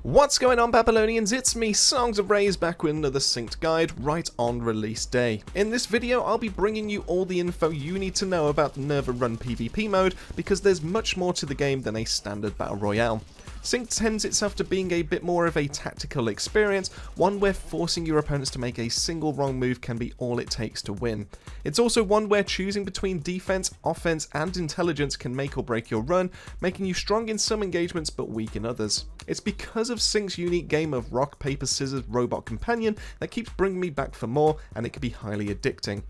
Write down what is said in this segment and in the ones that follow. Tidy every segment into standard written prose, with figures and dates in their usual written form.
What's going on, Babylonians? It's me, Songs of Rays, back with another synced guide right on release day. In this video, I'll be bringing you all the info you need to know about the Nerva Run PvP mode, because there's much more to the game than a standard battle royale. Synced tends itself to being a bit more of a tactical experience, one where forcing your opponents to make a single wrong move can be all it takes to win. It's also one where choosing between defense, offense and intelligence can make or break your run, making you strong in some engagements but weak in others. It's because of Sync's unique game of rock, paper, scissors, robot, companion that keeps bringing me back for more, and it can be highly addicting.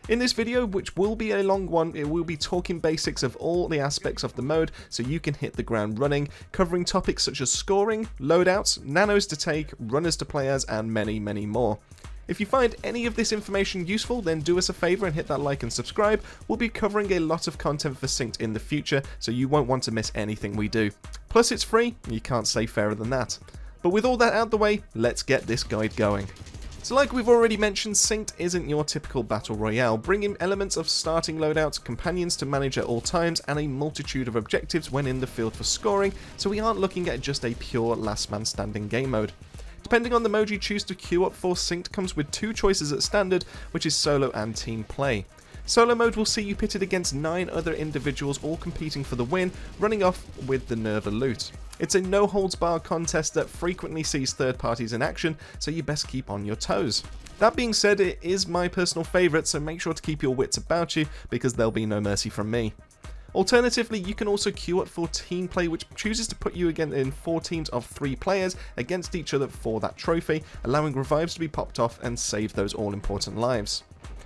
In this video, which will be a long one, it will be talking basics of all the aspects of the mode so you can hit the ground running, covering topics such as scoring, loadouts, nanos to take, runners to play as, and many, many more. If you find any of this information useful, then do us a favour and hit that like and subscribe. We'll be covering a lot of content for Synced in the future, so you won't want to miss anything we do. Plus it's free, you can't say fairer than that. But with all that out the way, let's get this guide going. So like we've already mentioned, Synced isn't your typical battle royale, bringing elements of starting loadouts, companions to manage at all times, and a multitude of objectives when in the field for scoring, so we aren't looking at just a pure last man standing game mode. Depending on the mode you choose to queue up for, Synced comes with two choices at standard, which is solo and team play. Solo mode will see you pitted against 9 other individuals all competing for the win, running off with the Nerva loot. It's a no-holds-barred contest that frequently sees third parties in action, so you best keep on your toes. That being said, it is my personal favourite, so make sure to keep your wits about you, because there'll be no mercy from me. Alternatively, you can also queue up for team play, which chooses to put you again in 4 teams of 3 players against each other for that trophy, allowing revives to be popped off and save those all-important lives.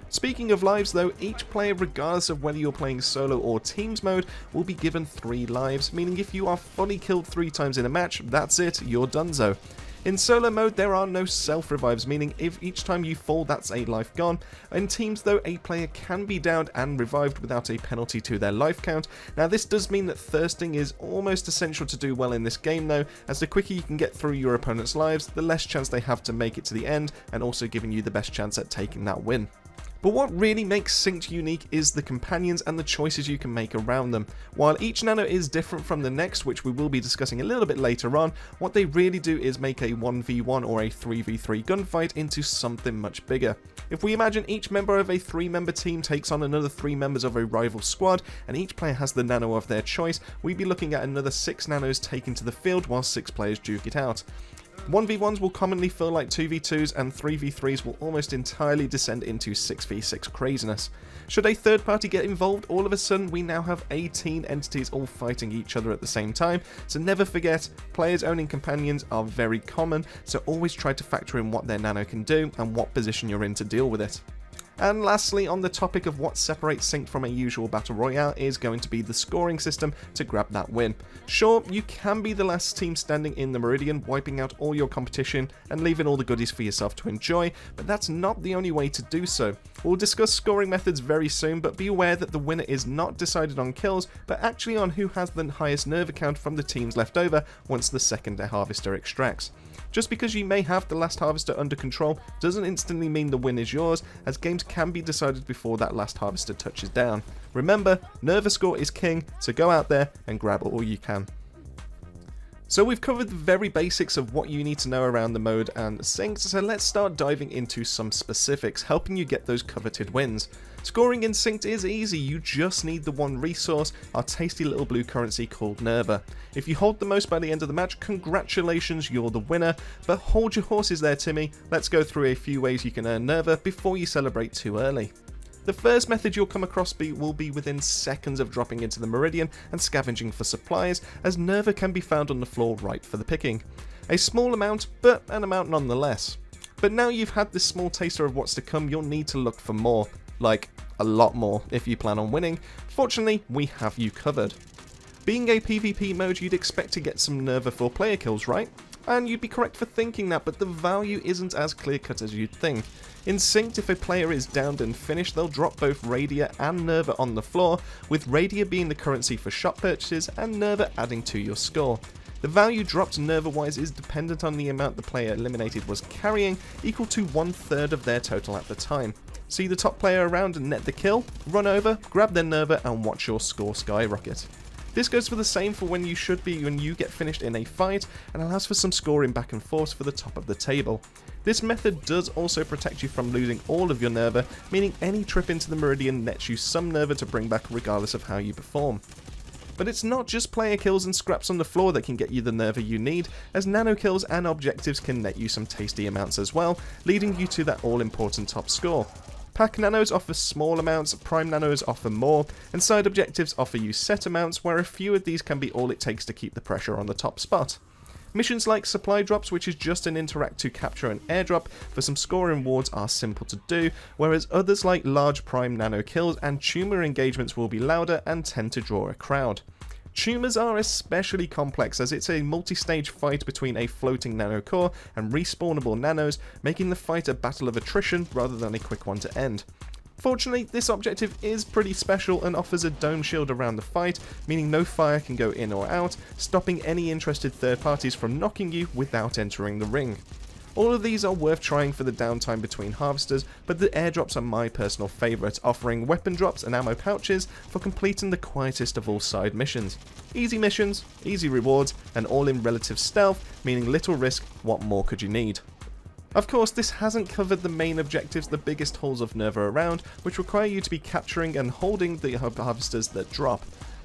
Speaking of lives though, each player, regardless of whether you're playing solo or teams mode, will be given 3 lives, meaning if you are fully killed 3 times in a match, that's it, you're donezo. In solo mode, there are no self-revives, meaning if each time you fall, that's a life gone. In teams though, a player can be downed and revived without a penalty to their life count. Now this does mean that thirsting is almost essential to do well in this game though, as the quicker you can get through your opponent's lives, the less chance they have to make it to the end, and also giving you the best chance at taking that win. But what really makes Synced unique is the companions and the choices you can make around them. While each nano is different from the next, which we will be discussing a little bit later on, what they really do is make a 1v1 or a 3v3 gunfight into something much bigger. If we imagine each member of a 3-member team takes on another 3 members of a rival squad, and each player has the nano of their choice, we'd be looking at another 6 nanos taken to the field while 6 players duke it out. 1v1s will commonly feel like 2v2s, and 3v3s will almost entirely descend into 6v6 craziness. Should a third party get involved, all of a sudden we now have 18 entities all fighting each other at the same time, so never forget, players owning companions are very common, so always try to factor in what their nano can do and what position you're in to deal with it. And lastly, on the topic of what separates Synced from a usual battle royale is going to be the scoring system to grab that win. Sure, you can be the last team standing in the Meridian, wiping out all your competition and leaving all the goodies for yourself to enjoy, but that's not the only way to do so. We'll discuss scoring methods very soon, but be aware that the winner is not decided on kills, but actually on who has the highest Nerva count from the teams left over once the second harvester extracts. Just because you may have the last harvester under control doesn't instantly mean the win is yours, as games can be decided before that last harvester touches down. Remember, Nerva score is king, so go out there and grab all you can. So we've covered the very basics of what you need to know around the mode and Synced, so let's start diving into some specifics, helping you get those coveted wins. Scoring in Synced is easy, you just need the one resource, our tasty little blue currency called Nerva. If you hold the most by the end of the match, congratulations, you're the winner, but hold your horses there, Timmy. Let's go through a few ways you can earn Nerva before you celebrate too early. The first method you'll come across will be within seconds of dropping into the Meridian and scavenging for supplies, as Nerva can be found on the floor ripe for the picking. A small amount, but an amount nonetheless. But now you've had this small taster of what's to come, you'll need to look for more. Like, a lot more, if you plan on winning. Fortunately, we have you covered. Being a PvP mode, you'd expect to get some Nerva for player kills, right? And you'd be correct for thinking that, but the value isn't as clear-cut as you'd think. In Synced, if a player is downed and finished, they'll drop both Radia and Nerva on the floor, with Radia being the currency for shop purchases and Nerva adding to your score. The value dropped Nerva-wise is dependent on the amount the player eliminated was carrying, equal to 1/3 of their total at the time. See the top player around and net the kill, run over, grab their Nerva and watch your score skyrocket. This goes for the same for when you get finished in a fight, and allows for some scoring back and forth for the top of the table. This method does also protect you from losing all of your Nerva, meaning any trip into the Meridian nets you some Nerva to bring back regardless of how you perform. But it's not just player kills and scraps on the floor that can get you the Nerva you need, as nano kills and objectives can net you some tasty amounts as well, leading you to that all-important top score. Pack nanos offer small amounts, prime nanos offer more, and side objectives offer you set amounts, where a few of these can be all it takes to keep the pressure on the top spot. Missions like supply drops, which is just an interact to capture an airdrop for some scoring rewards, are simple to do, whereas others like large prime nano kills and tumor engagements will be louder and tend to draw a crowd. Tumors are especially complex, as it's a multi-stage fight between a floating nano core and respawnable nanos, making the fight a battle of attrition rather than a quick one to end. Fortunately, this objective is pretty special and offers a dome shield around the fight, meaning no fire can go in or out, stopping any interested third parties from knocking you without entering the ring. All of these are worth trying for the downtime between harvesters, but the airdrops are my personal favourite, offering weapon drops and ammo pouches for completing the quietest of all side missions. Easy missions, easy rewards, and all in relative stealth, meaning little risk. What more could you need? Of course, this hasn't covered the main objectives, the biggest hauls of Nerva around, which require you to be capturing and holding the harvesters that drop.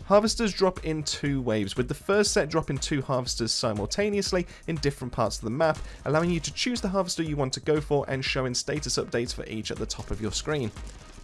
Harvesters drop in 2 waves, with the first set dropping 2 harvesters simultaneously in different parts of the map, allowing you to choose the harvester you want to go for and showing status updates for each at the top of your screen.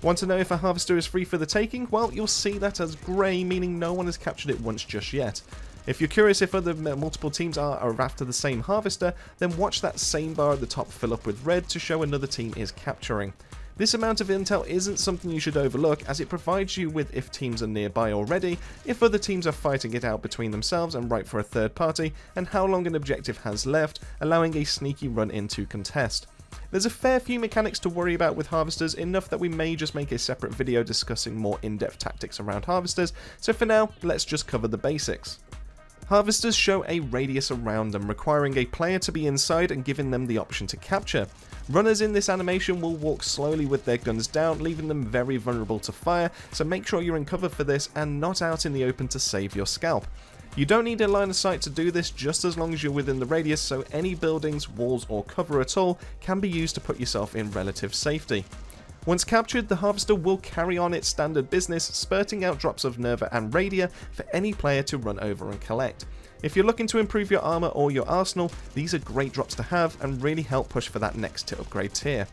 Want to know if a harvester is free for the taking? Well, you'll see that as grey, meaning no one has captured it once just yet. If you're curious if other multiple teams are after the same harvester, then watch that same bar at the top fill up with red to show another team is capturing. This amount of intel isn't something you should overlook, as it provides you with if teams are nearby already, if other teams are fighting it out between themselves and right for a third party, and how long an objective has left, allowing a sneaky run in to contest. There's a fair few mechanics to worry about with harvesters, enough that we may just make a separate video discussing more in-depth tactics around harvesters, so for now, let's just cover the basics. Harvesters show a radius around them, requiring a player to be inside and giving them the option to capture. Runners in this animation will walk slowly with their guns down, leaving them very vulnerable to fire, so make sure you're in cover for this and not out in the open to save your scalp. You don't need a line of sight to do this, just as long as you're within the radius, so any buildings, walls or cover at all can be used to put yourself in relative safety. Once captured, the harvester will carry on its standard business, spurting out drops of Nerva and Radia for any player to run over and collect. If you're looking to improve your armor or your arsenal, these are great drops to have and really help push for that next upgrade tier.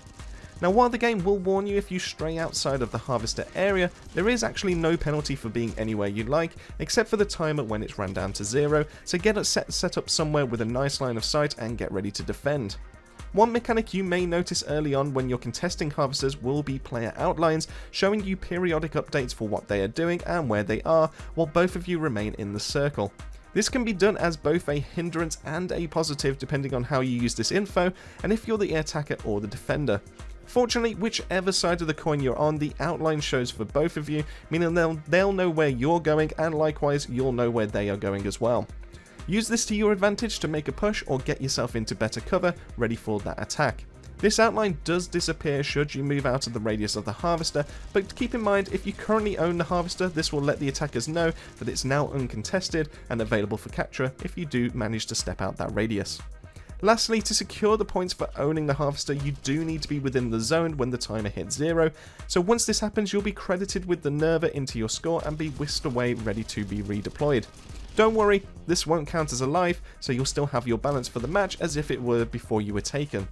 Now, while the game will warn you if you stray outside of the harvester area, there is actually no penalty for being anywhere you like, except for the timer when it's ran down to 0, so get it set up somewhere with a nice line of sight and get ready to defend. One mechanic you may notice early on when you're contesting harvesters will be player outlines, showing you periodic updates for what they are doing and where they are, while both of you remain in the circle. This can be done as both a hindrance and a positive depending on how you use this info, and if you're the attacker or the defender. Fortunately, whichever side of the coin you're on, the outline shows for both of you, meaning they'll know where you're going, and likewise you'll know where they are going as well. Use this to your advantage to make a push or get yourself into better cover, ready for that attack. This outline does disappear should you move out of the radius of the harvester, but keep in mind if you currently own the harvester, this will let the attackers know that it's now uncontested and available for capture if you do manage to step out that radius. Lastly, to secure the points for owning the harvester, you do need to be within the zone when the timer hits 0, so once this happens you'll be credited with the Nerva into your score and be whisked away ready to be redeployed. Don't worry, this won't count as a life, so you'll still have your balance for the match as if it were before you were taken.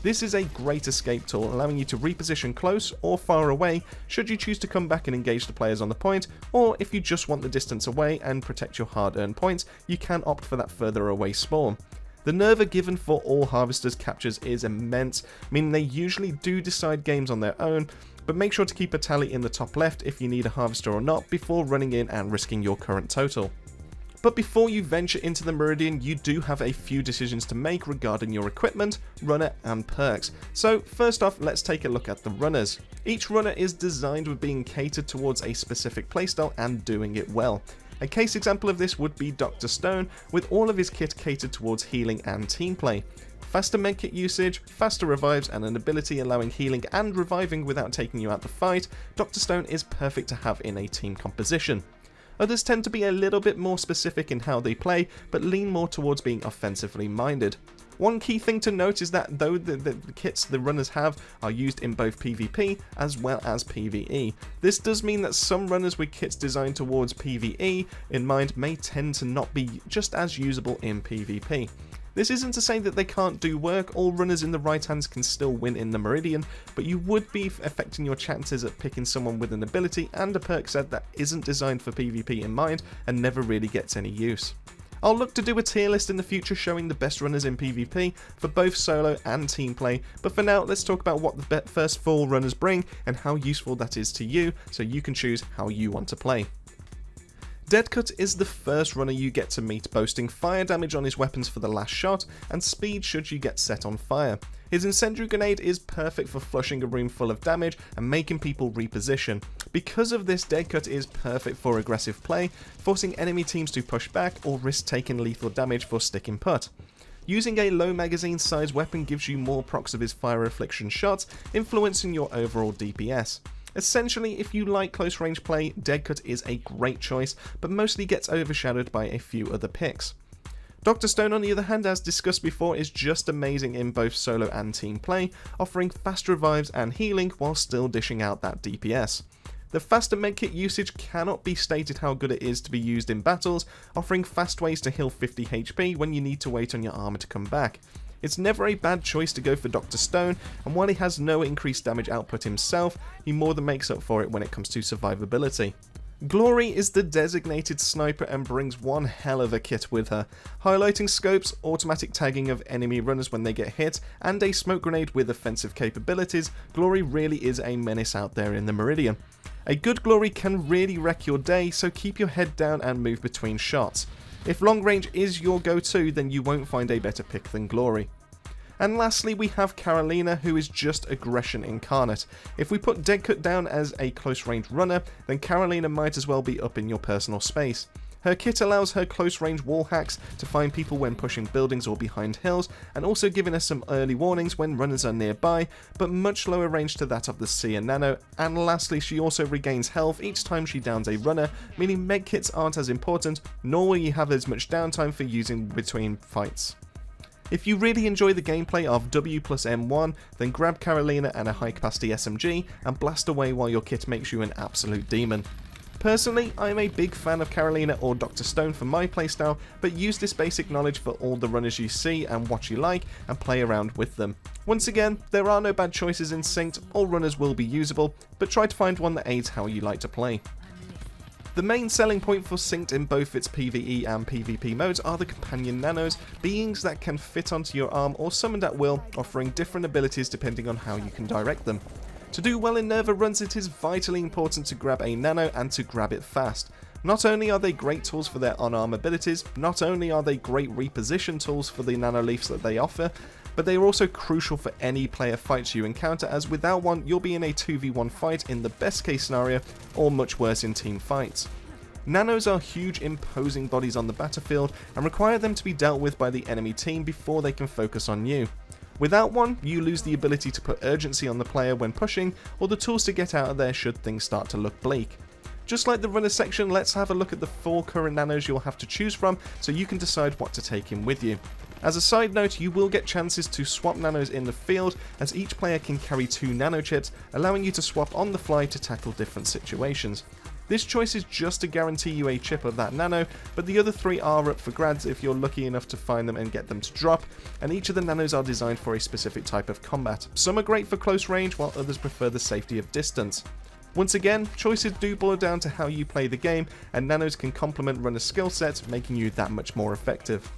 This is a great escape tool, allowing you to reposition close or far away should you choose to come back and engage the players on the point, or if you just want the distance away and protect your hard-earned points, you can opt for that further away spawn. The Nerva given for all harvesters captures is immense, meaning they usually do decide games on their own, but make sure to keep a tally in the top left if you need a harvester or not before running in and risking your current total. But before you venture into the Meridian, you do have a few decisions to make regarding your equipment, runner and perks. So first off, let's take a look at the runners. Each runner is designed with being catered towards a specific playstyle and doing it well. A case example of this would be Dr. Stone, with all of his kit catered towards healing and team play. Faster medkit usage, faster revives, and an ability allowing healing and reviving without taking you out the fight, Dr. Stone is perfect to have in a team composition. Others tend to be a little bit more specific in how they play, but lean more towards being offensively minded. One key thing to note is that though the kits the runners have are used in both PvP as well as PvE, this does mean that some runners with kits designed towards PvE in mind may tend to not be just as usable in PvP. This isn't to say that they can't do work, all runners in the right hands can still win in the Meridian, but you would be affecting your chances at picking someone with an ability and a perk set that isn't designed for PvP in mind and never really gets any use. I'll look to do a tier list in the future showing the best runners in PvP for both solo and team play, but for now let's talk about what the first 4 runners bring and how useful that is to you so you can choose how you want to play. Deadcut is the first runner you get to meet, boasting fire damage on his weapons for the last shot and speed should you get set on fire. His incendiary grenade is perfect for flushing a room full of damage and making people reposition. Because of this, Deadcut is perfect for aggressive play, forcing enemy teams to push back or risk taking lethal damage for stick and put. Using a low magazine size weapon gives you more procs of his fire affliction shots, influencing your overall DPS. Essentially, if you like close range play, Deadcut is a great choice, but mostly gets overshadowed by a few other picks. Dr. Stone, on the other hand, as discussed before, is just amazing in both solo and team play, offering fast revives and healing while still dishing out that DPS. The faster medkit usage cannot be stated how good it is to be used in battles, offering fast ways to heal 50 HP when you need to wait on your armor to come back. It's never a bad choice to go for Dr. Stone, and while he has no increased damage output himself, he more than makes up for it when it comes to survivability. Glory is the designated sniper and brings one hell of a kit with her. Highlighting scopes, automatic tagging of enemy runners when they get hit, and a smoke grenade with offensive capabilities, Glory really is a menace out there in the Meridian. A good Glory can really wreck your day, so keep your head down and move between shots. If long range is your go-to, then you won't find a better pick than Glory. And lastly, we have Carolina, who is just aggression incarnate. If we put Deadcut down as a close range runner, then Carolina might as well be up in your personal space. Her kit allows her close range wall hacks to find people when pushing buildings or behind hills, and also giving us some early warnings when runners are nearby, but much lower range to that of the C and Nano. And lastly, she also regains health each time she downs a runner, meaning medkits aren't as important, nor will you have as much downtime for using between fights. If you really enjoy the gameplay of W plus M1, then grab Carolina and a high capacity SMG and blast away while your kit makes you an absolute demon. Personally, I'm a big fan of Carolina or Dr. Stone for my playstyle, but use this basic knowledge for all the runners you see and what you like, and play around with them. Once again, there are no bad choices in Synced, all runners will be usable, but try to find one that aids how you like to play. The main selling point for Synced in both its PvE and PvP modes are the companion nanos, beings that can fit onto your arm or summoned at will, offering different abilities depending on how you can direct them. To do well in Nerva runs, it is vitally important to grab a nano and to grab it fast. Not only are they great tools for their on-arm abilities, not only are they great reposition tools for the nano leafs that they offer, but they are also crucial for any player fights you encounter, as without one you'll be in a 2v1 fight in the best case scenario, or much worse in team fights. Nanos are huge imposing bodies on the battlefield and require them to be dealt with by the enemy team before they can focus on you. Without one, you lose the ability to put urgency on the player when pushing, or the tools to get out of there should things start to look bleak. Just like the runner section, let's have a look at the 4 current nanos you'll have to choose from so you can decide what to take in with you. As a side note, you will get chances to swap nanos in the field, as each player can carry 2 nano chips, allowing you to swap on the fly to tackle different situations. This choice is just to guarantee you a chip of that nano, but the other 3 are up for grabs if you're lucky enough to find them and get them to drop, and each of the nanos are designed for a specific type of combat. Some are great for close range, while others prefer the safety of distance. Once again, choices do boil down to how you play the game, and nanos can complement runner skill sets, making you that much more effective.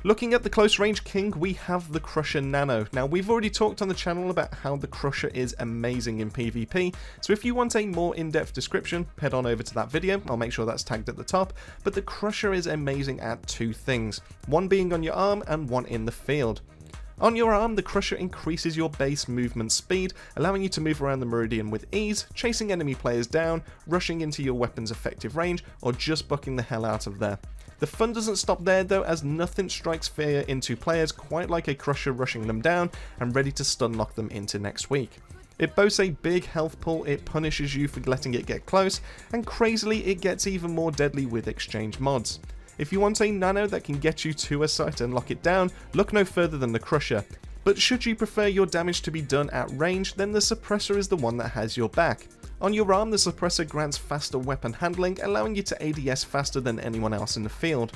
Looking at the close range king, we have the Crusher Nano. Now, we've already talked on the channel about how the Crusher is amazing in PvP, so if you want a more in-depth description, head on over to that video, I'll make sure that's tagged at the top, but the Crusher is amazing at 2 things, one being on your arm and one in the field. On your arm, the Crusher increases your base movement speed, allowing you to move around the Meridian with ease, chasing enemy players down, rushing into your weapon's effective range, or just bucking the hell out of there. The fun doesn't stop there though, as nothing strikes fear into players quite like a Crusher rushing them down and ready to stun lock them into next week. It boasts a big health pool, it punishes you for letting it get close, and crazily it gets even more deadly with exchange mods. If you want a nano that can get you to a site and lock it down, look no further than the Crusher. But should you prefer your damage to be done at range, then the Suppressor is the one that has your back. On your arm, the Suppressor grants faster weapon handling, allowing you to ADS faster than anyone else in the field.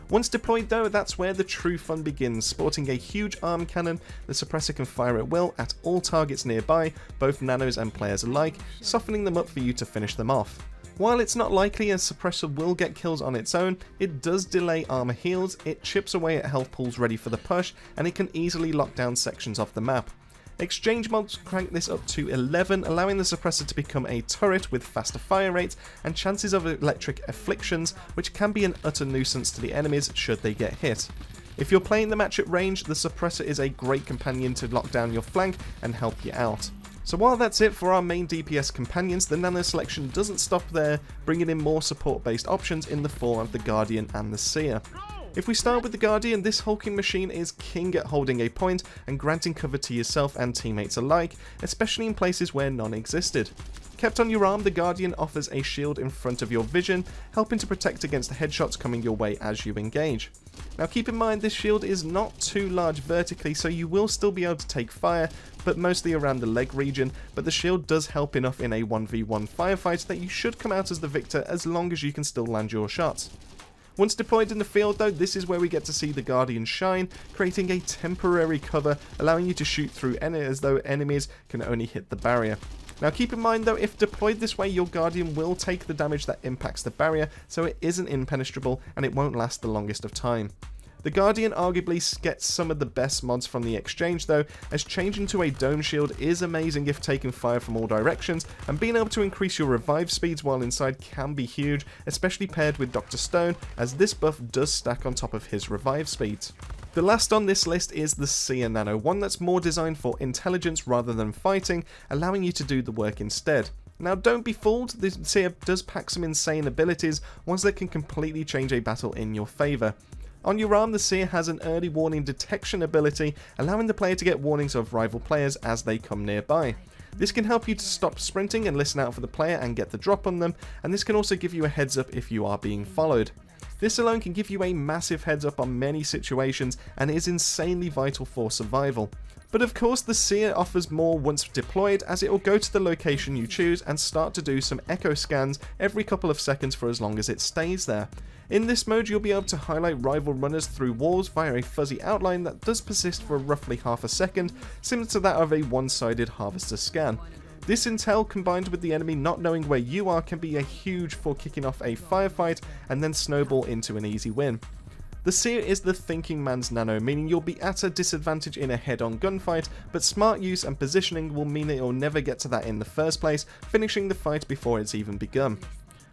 Once deployed though, that's where the true fun begins. Sporting a huge arm cannon, the Suppressor can fire at will at all targets nearby, both nanos and players alike, softening them up for you to finish them off. While it's not likely a Suppressor will get kills on its own, it does delay armor heals, it chips away at health pools ready for the push, and it can easily lock down sections of the map. Exchange mods crank this up to 11, allowing the Suppressor to become a turret with faster fire rates and chances of electric afflictions, which can be an utter nuisance to the enemies should they get hit. If you're playing the match at range, the Suppressor is a great companion to lock down your flank and help you out. So while that's it for our main DPS companions, the Nano selection doesn't stop there, bringing in more support based options in the form of the Guardian and the Seer. If we start with the Guardian, this hulking machine is king at holding a point and granting cover to yourself and teammates alike, especially in places where none existed. Kept on your arm, the Guardian offers a shield in front of your vision, helping to protect against the headshots coming your way as you engage. Now keep in mind this shield is not too large vertically, so you will still be able to take fire, but mostly around the leg region, but the shield does help enough in a 1v1 firefight that you should come out as the victor as long as you can still land your shots. Once deployed in the field though, this is where we get to see the Guardian shine, creating a temporary cover, allowing you to shoot through as though enemies can only hit the barrier. Now keep in mind though, if deployed this way, your Guardian will take the damage that impacts the barrier, so it isn't impenetrable and it won't last the longest of time. The Guardian arguably gets some of the best mods from the exchange though, as changing to a dome shield is amazing if taking fire from all directions, and being able to increase your revive speeds while inside can be huge, especially paired with Dr. Stone, as this buff does stack on top of his revive speeds. The last on this list is the Seer Nano, one that's more designed for intelligence rather than fighting, allowing you to do the work instead. Now don't be fooled, the Seer does pack some insane abilities, ones that can completely change a battle in your favour. On your arm, the Seer has an early warning detection ability, allowing the player to get warnings of rival players as they come nearby. This can help you to stop sprinting and listen out for the player and get the drop on them, and this can also give you a heads up if you are being followed. This alone can give you a massive heads up on many situations and is insanely vital for survival. But of course the Seer offers more once deployed, as it will go to the location you choose and start to do some echo scans every couple of seconds for as long as it stays there. In this mode you'll be able to highlight rival runners through walls via a fuzzy outline that does persist for roughly half a second, similar to that of a one-sided harvester scan. This intel combined with the enemy not knowing where you are can be a huge for kicking off a firefight and then snowball into an easy win. The Seer is the thinking man's nano, meaning you'll be at a disadvantage in a head-on gunfight, but smart use and positioning will mean that you'll never get to that in the first place, finishing the fight before it's even begun.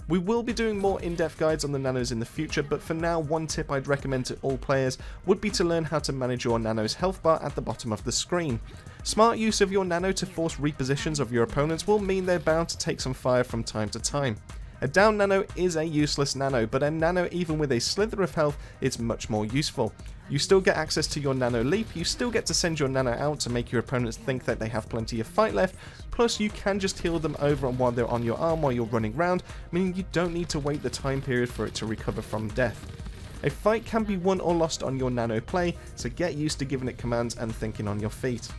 We will be doing more in-depth guides on the nanos in the future, but for now one tip I'd recommend to all players would be to learn how to manage your nano's health bar at the bottom of the screen. Smart use of your nano to force repositions of your opponents will mean they're bound to take some fire from time to time. A down nano is a useless nano, but a nano even with a slither of health is much more useful. You still get access to your nano leap, you still get to send your nano out to make your opponents think that they have plenty of fight left, plus you can just heal them over while they're on your arm while you're running around, meaning you don't need to wait the time period for it to recover from death. A fight can be won or lost on your nano play, so get used to giving it commands and thinking on your feet.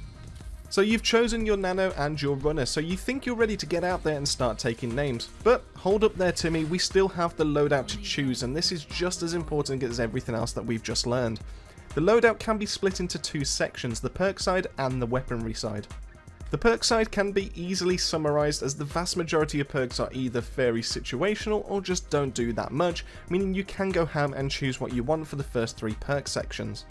So you've chosen your nano and your runner, so you think you're ready to get out there and start taking names. But hold up there, Timmy, we still have the loadout to choose, and this is just as important as everything else that we've just learned. The loadout can be split into two sections, the perk side and the weaponry side. The perk side can be easily summarised as the vast majority of perks are either very situational or just don't do that much, meaning you can go ham and choose what you want for the first three perk sections.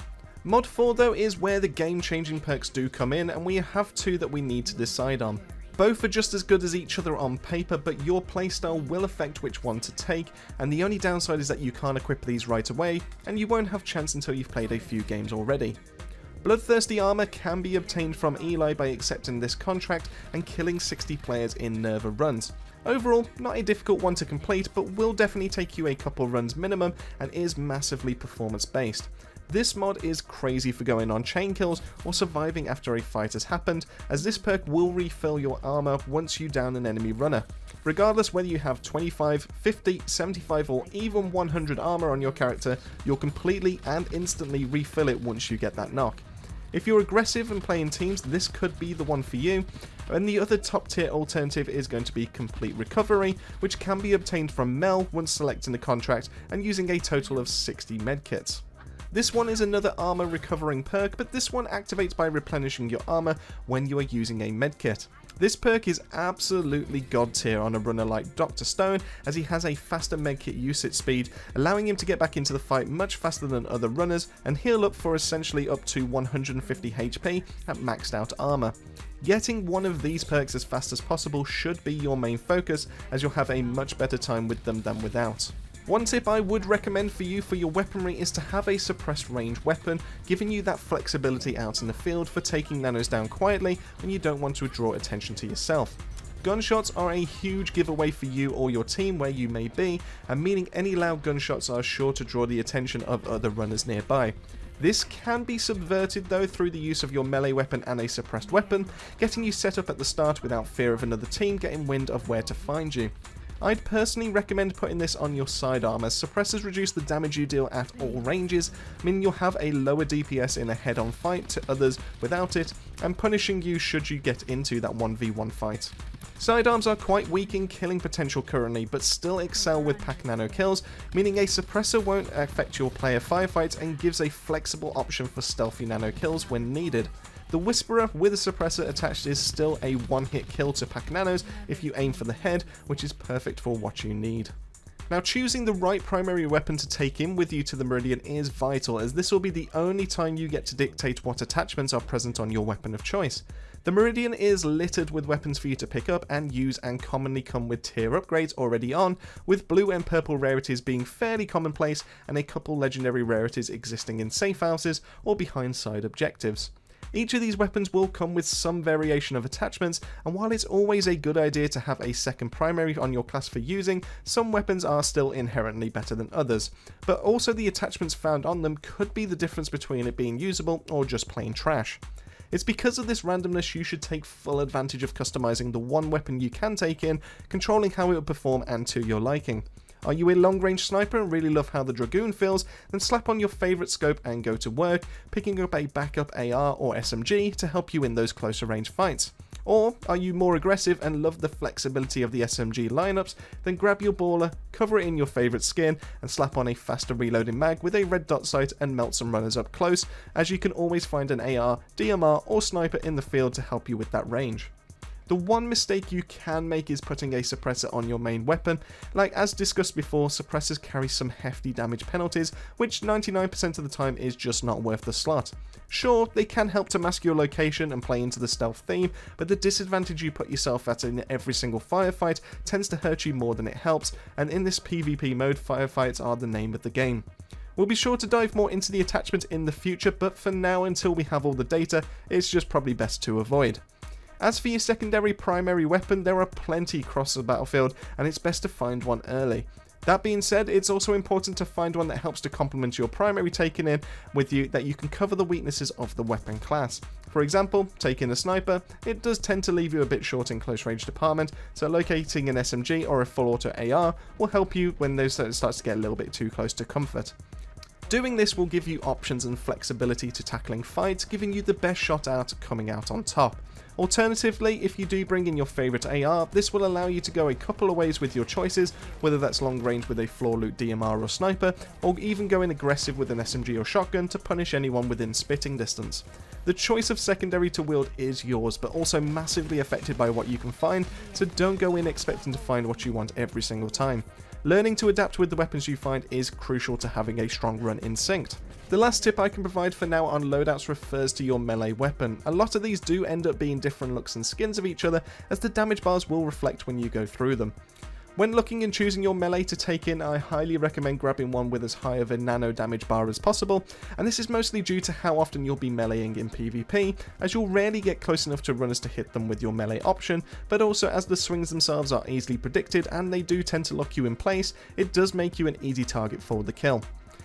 Mod 4 though is where the game changing perks do come in, and we have two that we need to decide on. Both are just as good as each other on paper, but your playstyle will affect which one to take, and the only downside is that you can't equip these right away, and you won't have chance until you've played a few games already. Bloodthirsty armor can be obtained from Eli by accepting this contract and killing 60 players in Nerva runs. Overall, not a difficult one to complete, but will definitely take you a couple runs minimum and is massively performance based. This mod is crazy for going on chain kills or surviving after a fight has happened, as this perk will refill your armor once you down an enemy runner. Regardless whether you have 25, 50, 75 or even 100 armor on your character, you'll completely and instantly refill it once you get that knock. If you're aggressive and playing teams, this could be the one for you. And the other top tier alternative is going to be Complete Recovery, which can be obtained from Mel once selecting the contract and using a total of 60 medkits. This one is another armor recovering perk, but this one activates by replenishing your armor when you are using a medkit. This perk is absolutely god tier on a runner like Dr. Stone, as he has a faster medkit usage speed, allowing him to get back into the fight much faster than other runners and heal up for essentially up to 150 HP at maxed out armor. Getting one of these perks as fast as possible should be your main focus, as you'll have a much better time with them than without. One tip I would recommend for you for your weaponry is to have a suppressed range weapon, giving you that flexibility out in the field for taking nanos down quietly when you don't want to draw attention to yourself. Gunshots are a huge giveaway for you or your team where you may be, and meaning any loud gunshots are sure to draw the attention of other runners nearby. This can be subverted though through the use of your melee weapon and a suppressed weapon, getting you set up at the start without fear of another team getting wind of where to find you. I'd personally recommend putting this on your sidearm, as suppressors reduce the damage you deal at all ranges, meaning you'll have a lower DPS in a head-on fight to others without it, and punishing you should you get into that 1v1 fight. Sidearms are quite weak in killing potential currently, but still excel with pack nano kills, meaning a suppressor won't affect your player firefights and gives a flexible option for stealthy nano kills when needed. The Whisperer with a suppressor attached is still a one-hit kill to pack nanos if you aim for the head, which is perfect for what you need. Now, choosing the right primary weapon to take in with you to the Meridian is vital, as this will be the only time you get to dictate what attachments are present on your weapon of choice. The Meridian is littered with weapons for you to pick up and use, and commonly come with tier upgrades already on, with blue and purple rarities being fairly commonplace and a couple legendary rarities existing in safe houses or behind side objectives. Each of these weapons will come with some variation of attachments, and while it's always a good idea to have a second primary on your class for using, some weapons are still inherently better than others, but also the attachments found on them could be the difference between it being usable or just plain trash. It's because of this randomness you should take full advantage of customizing the one weapon you can take in, controlling how it will perform and to your liking. Are you a long-range sniper and really love how the Dragoon feels? Then slap on your favourite scope and go to work, picking up a backup AR or SMG to help you in those closer range fights. Or are you more aggressive and love the flexibility of the SMG lineups? Then grab your baller, cover it in your favourite skin, and slap on a faster reloading mag with a red dot sight and melt some runners up close, as you can always find an AR, DMR or sniper in the field to help you with that range. The one mistake you can make is putting a suppressor on your main weapon. Like as discussed before, suppressors carry some hefty damage penalties, which 99% of the time is just not worth the slot. Sure, they can help to mask your location and play into the stealth theme, but the disadvantage you put yourself at in every single firefight tends to hurt you more than it helps, and in this PvP mode, firefights are the name of the game. We'll be sure to dive more into the attachment in the future, but for now, until we have all the data, it's just probably best to avoid. As for your secondary primary weapon, there are plenty across the battlefield, and it's best to find one early. That being said, it's also important to find one that helps to complement your primary taken in with you, that you can cover the weaknesses of the weapon class. For example, taking a sniper, it does tend to leave you a bit short in close range department, so locating an SMG or a full auto AR will help you when those starts to get a little bit too close to comfort. Doing this will give you options and flexibility to tackling fights, giving you the best shot out coming out on top. Alternatively, if you do bring in your favourite AR, this will allow you to go a couple of ways with your choices, whether that's long range with a floor loot DMR or sniper, or even going aggressive with an SMG or shotgun to punish anyone within spitting distance. The choice of secondary to wield is yours, but also massively affected by what you can find, so don't go in expecting to find what you want every single time. Learning to adapt with the weapons you find is crucial to having a strong run in synced. The last tip I can provide for now on loadouts refers to your melee weapon. A lot of these do end up being different looks and skins of each other, as the damage bars will reflect when you go through them. When looking and choosing your melee to take in, I highly recommend grabbing one with as high of a nano damage bar as possible, and this is mostly due to how often you'll be meleeing in PvP, as you'll rarely get close enough to runners to hit them with your melee option, but also as the swings themselves are easily predicted and they do tend to lock you in place, it does make you an easy target for the kill.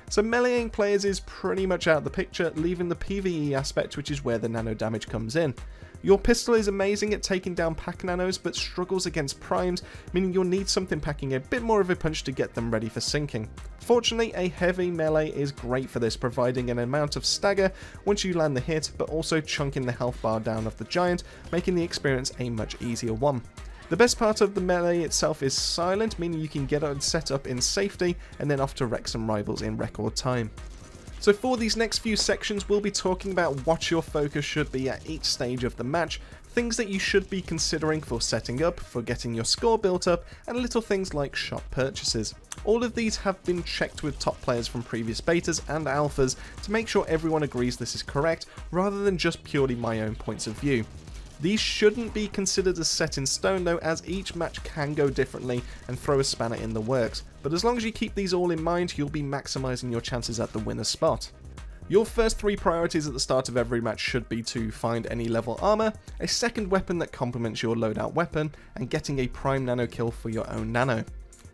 So meleeing players is pretty much out of the picture, leaving the PvE aspect, which is where the nano damage comes in. Your pistol is amazing at taking down pack nanos, but struggles against primes, meaning you'll need something packing a bit more of a punch to get them ready for sinking. Fortunately, a heavy melee is great for this, providing an amount of stagger once you land the hit, but also chunking the health bar down of the giant, making the experience a much easier one. The best part of the melee itself is silent, meaning you can get it set up in safety and then off to wreck some rivals in record time. So for these next few sections, we'll be talking about what your focus should be at each stage of the match, things that you should be considering for setting up, for getting your score built up, and little things like shop purchases. All of these have been checked with top players from previous betas and alphas to make sure everyone agrees this is correct, rather than just purely my own points of view. These shouldn't be considered as set in stone though, as each match can go differently and throw a spanner in the works, but as long as you keep these all in mind, you'll be maximising your chances at the winner spot. Your first 3 priorities at the start of every match should be to find any level armor, a second weapon that complements your loadout weapon, and getting a prime nano kill for your own nano.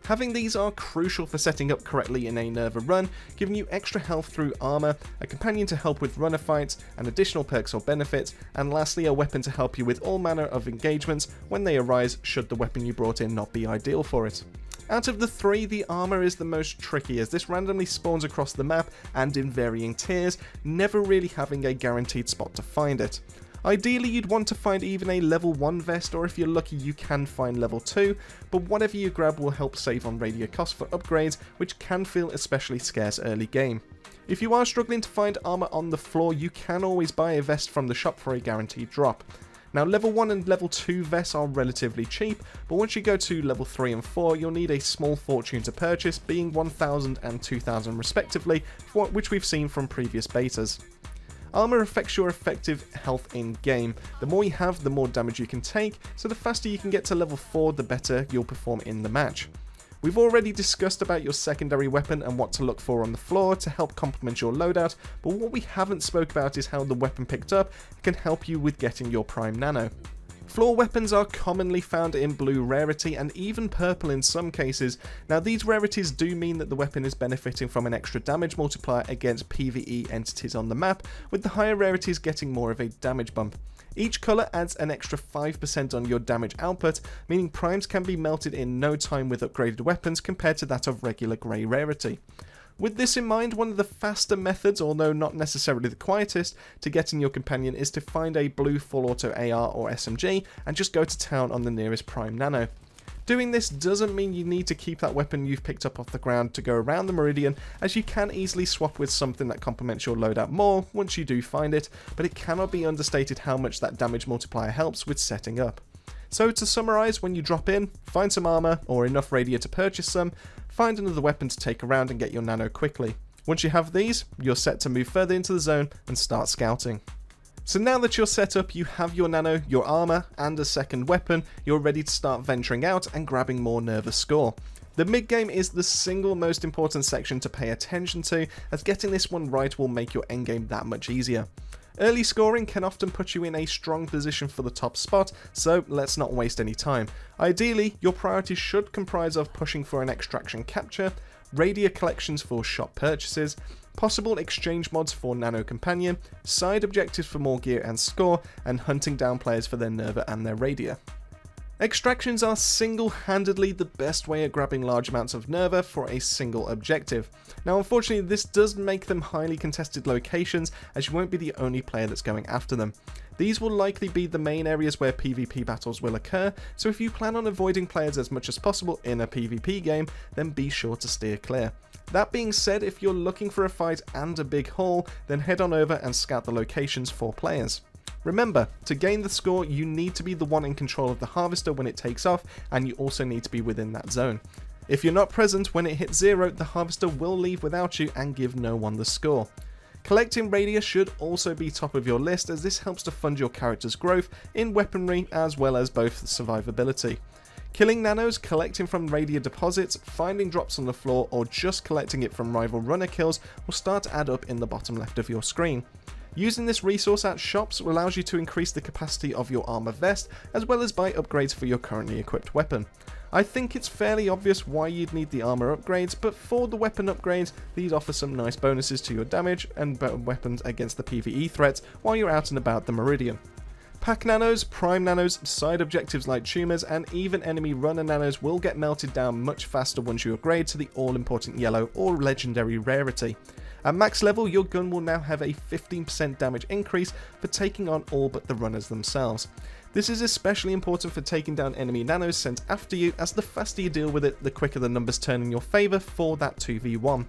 Having these are crucial for setting up correctly in a Nerva run, giving you extra health through armor, a companion to help with runner fights, and additional perks or benefits, and lastly a weapon to help you with all manner of engagements when they arise should the weapon you brought in not be ideal for it. Out of the 3, the armor is the most tricky, as this randomly spawns across the map and in varying tiers, never really having a guaranteed spot to find it. Ideally, you'd want to find even a level 1 vest, or if you're lucky you can find level 2, but whatever you grab will help save on Radia costs for upgrades, which can feel especially scarce early game. If you are struggling to find armor on the floor, you can always buy a vest from the shop for a guaranteed drop. Now level 1 and level 2 vests are relatively cheap, but once you go to level 3 and 4 you'll need a small fortune to purchase, being 1,000 and 2,000 respectively, which we've seen from previous betas. Armor affects your effective health in game. The more you have, the more damage you can take, so the faster you can get to level 4, the better you'll perform in the match. We've already discussed about your secondary weapon and what to look for on the floor to help complement your loadout, but what we haven't spoke about is how the weapon picked up can help you with getting your prime nano. Floor weapons are commonly found in blue rarity and even purple in some cases. Now these rarities do mean that the weapon is benefiting from an extra damage multiplier against PvE entities on the map, with the higher rarities getting more of a damage bump. Each colour adds an extra 5% on your damage output, meaning primes can be melted in no time with upgraded weapons compared to that of regular grey rarity. With this in mind, one of the faster methods, although not necessarily the quietest, to getting your companion is to find a blue full auto AR or SMG and just go to town on the nearest prime nano. Doing this doesn't mean you need to keep that weapon you've picked up off the ground to go around the meridian, as you can easily swap with something that complements your loadout more once you do find it, but it cannot be understated how much that damage multiplier helps with setting up. So to summarise, when you drop in, find some armour or enough Radia to purchase some, find another weapon to take around and get your nano quickly. Once you have these, you're set to move further into the zone and start scouting. So now that you're set up, you have your nano, your armour and a second weapon, you're ready to start venturing out and grabbing more Nerva score. The mid game is the single most important section to pay attention to, as getting this one right will make your endgame that much easier. Early scoring can often put you in a strong position for the top spot, so let's not waste any time. Ideally, your priorities should comprise of pushing for an extraction capture, Radia collections for shop purchases, possible exchange mods for Nano Companion, side objectives for more gear and score, and hunting down players for their Nerva and their Radia. Extractions are single-handedly the best way at grabbing large amounts of Nerva for a single objective. Now unfortunately this does make them highly contested locations, as you won't be the only player that's going after them. These will likely be the main areas where PvP battles will occur, so if you plan on avoiding players as much as possible in a PvP game, then be sure to steer clear. That being said, if you're looking for a fight and a big haul, then head on over and scout the locations for players. Remember, to gain the score, you need to be the one in control of the harvester when it takes off, and you also need to be within that zone. If you're not present when it hits 0, the harvester will leave without you and give no one the score. Collecting Radia should also be top of your list, as this helps to fund your character's growth in weaponry as well as both survivability. Killing nanos, collecting from Radia deposits, finding drops on the floor, or just collecting it from rival runner kills will start to add up in the bottom left of your screen. Using this resource at shops allows you to increase the capacity of your armor vest, as well as buy upgrades for your currently equipped weapon. I think it's fairly obvious why you'd need the armor upgrades, but for the weapon upgrades, these offer some nice bonuses to your damage and better weapons against the PvE threats while you're out and about the Meridian. Pack nanos, prime nanos, side objectives like tumors, and even enemy runner nanos will get melted down much faster once you upgrade to the all-important yellow or legendary rarity. At max level, your gun will now have a 15% damage increase for taking on all but the runners themselves. This is especially important for taking down enemy nanos sent after you, as the faster you deal with it, the quicker the numbers turn in your favour for that 2v1.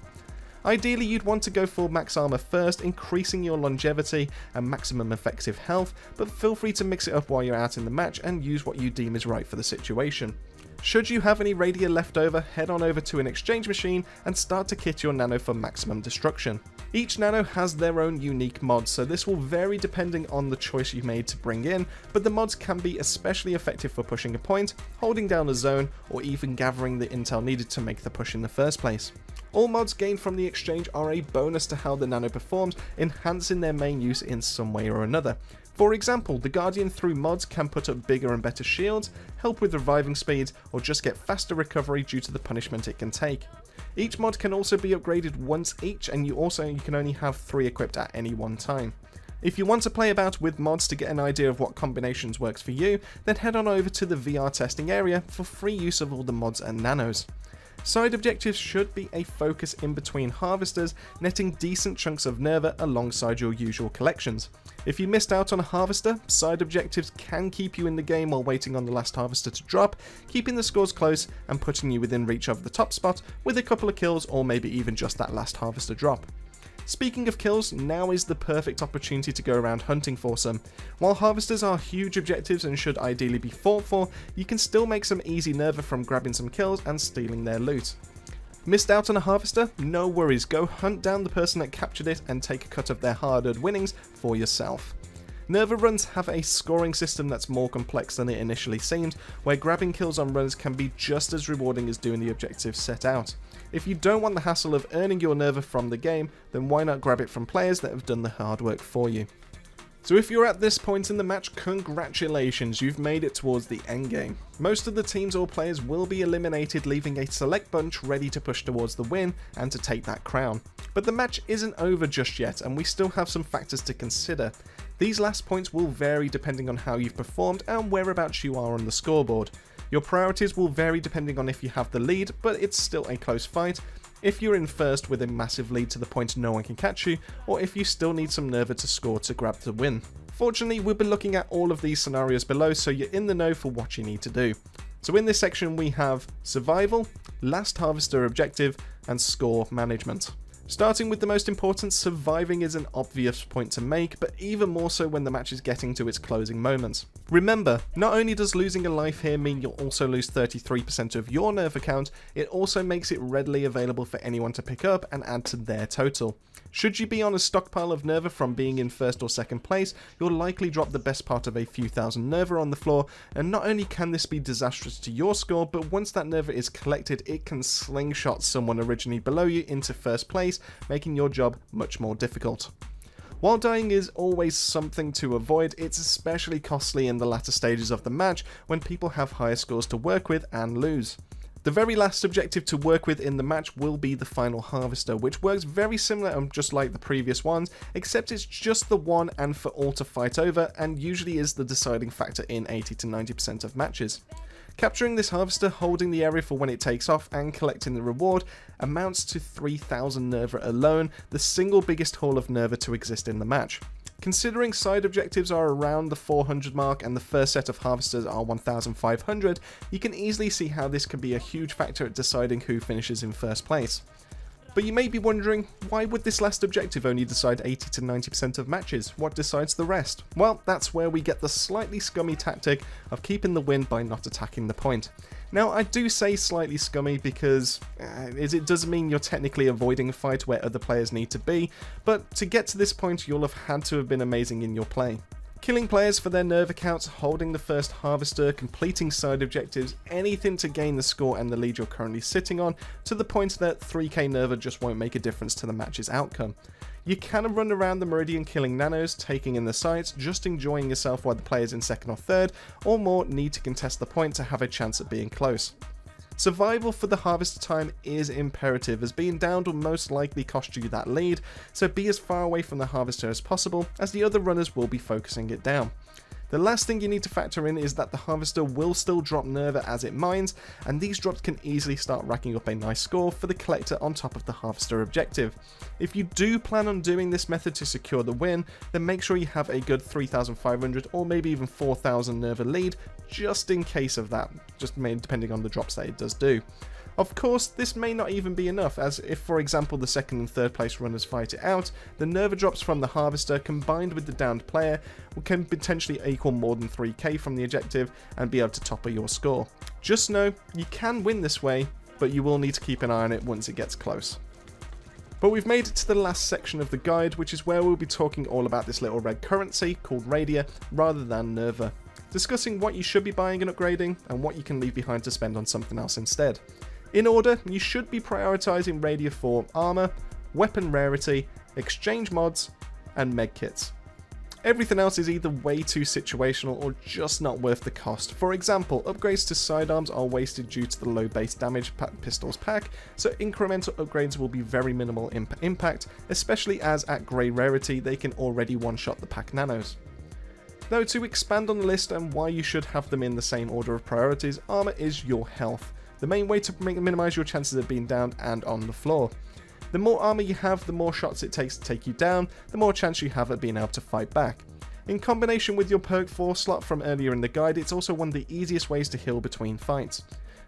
Ideally, you'd want to go for max armor first, increasing your longevity and maximum effective health, but feel free to mix it up while you're out in the match and use what you deem is right for the situation. Should you have any Radia left over, head on over to an exchange machine and start to kit your Nano for maximum destruction. Each Nano has their own unique mods, so this will vary depending on the choice you made to bring in, but the mods can be especially effective for pushing a point, holding down a zone, or even gathering the intel needed to make the push in the first place. All mods gained from the exchange are a bonus to how the Nano performs, enhancing their main use in some way or another. For example, the Guardian through mods can put up bigger and better shields, help with reviving speeds, or just get faster recovery due to the punishment it can take. Each mod can also be upgraded once each, and you can only have 3 equipped at any one time. If you want to play about with mods to get an idea of what combinations works for you, then head on over to the VR testing area for free use of all the mods and nanos. Side objectives should be a focus in between harvesters, netting decent chunks of Nerva alongside your usual collections. If you missed out on a harvester, side objectives can keep you in the game while waiting on the last harvester to drop, keeping the scores close and putting you within reach of the top spot with a couple of kills or maybe even just that last harvester drop. Speaking of kills, now is the perfect opportunity to go around hunting for some. While harvesters are huge objectives and should ideally be fought for, you can still make some easy Nerva from grabbing some kills and stealing their loot. Missed out on a harvester? No worries, go hunt down the person that captured it and take a cut of their hard-earned winnings for yourself. Nerva runs have a scoring system that's more complex than it initially seemed, where grabbing kills on runs can be just as rewarding as doing the objectives set out. If you don't want the hassle of earning your Nerva from the game, then why not grab it from players that have done the hard work for you. So if you're at this point in the match, congratulations, you've made it towards the end game. Most of the teams or players will be eliminated, leaving a select bunch ready to push towards the win and to take that crown. But the match isn't over just yet, and we still have some factors to consider. These last points will vary depending on how you've performed and whereabouts you are on the scoreboard. Your priorities will vary depending on if you have the lead, but it's still a close fight, if you're in first with a massive lead to the point no one can catch you, or if you still need some Nerva to score to grab the win. Fortunately, we'll be looking at all of these scenarios below, so you're in the know for what you need to do. So in this section we have survival, last harvester objective, and score management. Starting with the most important, surviving is an obvious point to make, but even more so when the match is getting to its closing moments. Remember, not only does losing a life here mean you'll also lose 33% of your Nerva count, it also makes it readily available for anyone to pick up and add to their total. Should you be on a stockpile of Nerva from being in first or second place, you'll likely drop the best part of a few thousand Nerva on the floor, and not only can this be disastrous to your score, but once that Nerva is collected, it can slingshot someone originally below you into first place, making your job much more difficult. While dying is always something to avoid, it's especially costly in the latter stages of the match when people have higher scores to work with and lose. The very last objective to work with in the match will be the final harvester, which works very similar and just like the previous ones, except it's just the one and for all to fight over, and usually is the deciding factor in 80 to 90% of matches. Capturing this harvester, holding the area for when it takes off, and collecting the reward amounts to 3,000 Nerva alone, the single biggest haul of Nerva to exist in the match. Considering side objectives are around the 400 mark and the first set of harvesters are 1,500, you can easily see how this can be a huge factor at deciding who finishes in first place. But you may be wondering, why would this last objective only decide 80 to 90% of matches? What decides the rest? Well, that's where we get the slightly scummy tactic of keeping the win by not attacking the point. Now, I do say slightly scummy because it does mean you're technically avoiding a fight where other players need to be, but to get to this point you'll have had to have been amazing in your play. Killing players for their Nerva counts, holding the first harvester, completing side objectives, anything to gain the score and the lead you're currently sitting on, to the point that 3k Nerva just won't make a difference to the match's outcome. You can run around the Meridian killing nanos, taking in the sights, just enjoying yourself while the players in second or third, or more need to contest the point to have a chance at being close. Survival for the harvester time is imperative, as being downed will most likely cost you that lead, so be as far away from the harvester as possible, as the other runners will be focusing it down. The last thing you need to factor in is that the harvester will still drop Nerva as it mines, and these drops can easily start racking up a nice score for the collector on top of the harvester objective. If you do plan on doing this method to secure the win, then make sure you have a good 3,500 or maybe even 4,000 Nerva lead, just in case of that, just depending on the drops that it does do. Of course, this may not even be enough, as if, for example, the second and third place runners fight it out, the Nerva drops from the harvester combined with the downed player can potentially equal more than 3k from the objective and be able to topple your score. Just know, you can win this way, but you will need to keep an eye on it once it gets close. But we've made it to the last section of the guide, which is where we'll be talking all about this little red currency called Radia rather than Nerva, discussing what you should be buying and upgrading and what you can leave behind to spend on something else instead. In order, you should be prioritising Radia for armour, weapon rarity, exchange mods, and medkits. Everything else is either way too situational or just not worth the cost. For example, upgrades to sidearms are wasted due to the low base damage pistols pack, so incremental upgrades will be very minimal impact, especially as at grey rarity they can already one-shot the pack nanos. Though to expand on the list and why you should have them in the same order of priorities, armour is your health. The main way to minimise your chances of being downed and on the floor. The more armour you have, the more shots it takes to take you down, the more chance you have at being able to fight back. In combination with your perk 4 slot from earlier in the guide, it's also one of the easiest ways to heal between fights.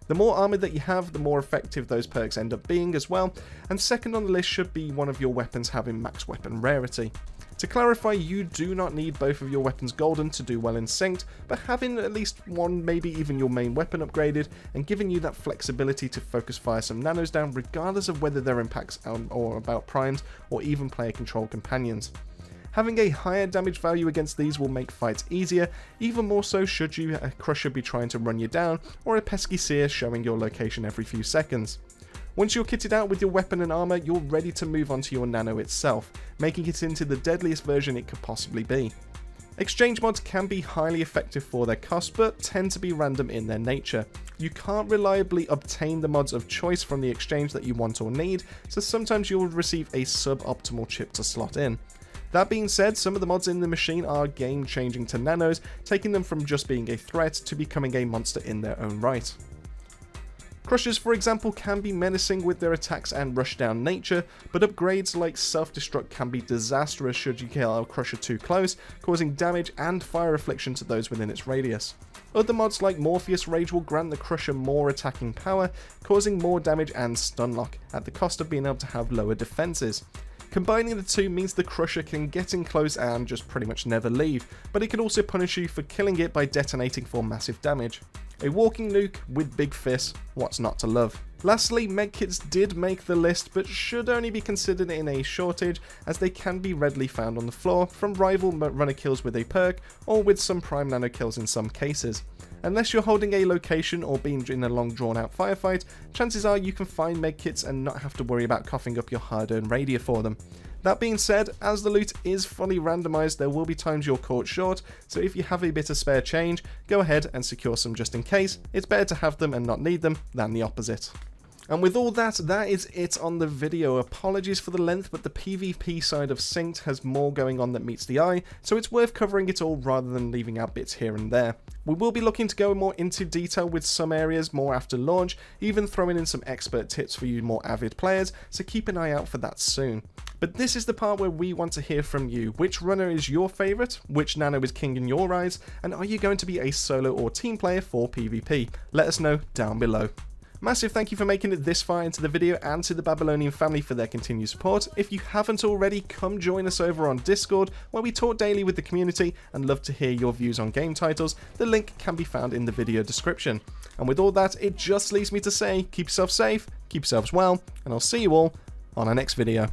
The more armour that you have, the more effective those perks end up being as well, and second on the list should be one of your weapons having max weapon rarity. To clarify, you do not need both of your weapons golden to do well in synced, but having at least one, maybe even your main weapon upgraded, and giving you that flexibility to focus fire some nanos down regardless of whether their impacts or about primes or even player control companions. Having a higher damage value against these will make fights easier, even more so should a crusher be trying to run you down, or a pesky seer showing your location every few seconds. Once you're kitted out with your weapon and armour, you're ready to move on to your nano itself, making it into the deadliest version it could possibly be. Exchange mods can be highly effective for their cost, but tend to be random in their nature. You can't reliably obtain the mods of choice from the exchange that you want or need, so sometimes you'll receive a suboptimal chip to slot in. That being said, some of the mods in the machine are game changing to nanos, taking them from just being a threat to becoming a monster in their own right. Crushers, for example, can be menacing with their attacks and rushdown nature, but upgrades like self-destruct can be disastrous should you kill a crusher too close, causing damage and fire affliction to those within its radius. Other mods like Morpheus Rage will grant the crusher more attacking power, causing more damage and stun lock, at the cost of being able to have lower defenses. Combining the two means the crusher can get in close and just pretty much never leave, but it can also punish you for killing it by detonating for massive damage. A walking nuke with big fists, what's not to love? Lastly, medkits did make the list, but should only be considered in a shortage, as they can be readily found on the floor from rival runner kills with a perk, or with some prime nano kills in some cases. Unless you're holding a location or being in a long drawn out firefight, chances are you can find medkits and not have to worry about coughing up your hard earned Radia for them. That being said, as the loot is fully randomised, there will be times you're caught short, so if you have a bit of spare change, go ahead and secure some just in case. It's better to have them and not need them than the opposite. And with all that, that is it on the video. Apologies for the length, but the PvP side of Synced has more going on that meets the eye, so it's worth covering it all rather than leaving out bits here and there. We will be looking to go more into detail with some areas more after launch, even throwing in some expert tips for you more avid players, so keep an eye out for that soon. But this is the part where we want to hear from you. Which runner is your favourite? Which nano is king in your eyes? And are you going to be a solo or team player for PvP? Let us know down below. Massive thank you for making it this far into the video, and to the Babylonian family for their continued support. If you haven't already, come join us over on Discord, where we talk daily with the community and love to hear your views on game titles. The link can be found in the video description. And with all that, it just leaves me to say, keep yourself safe, keep yourselves well, and I'll see you all on our next video.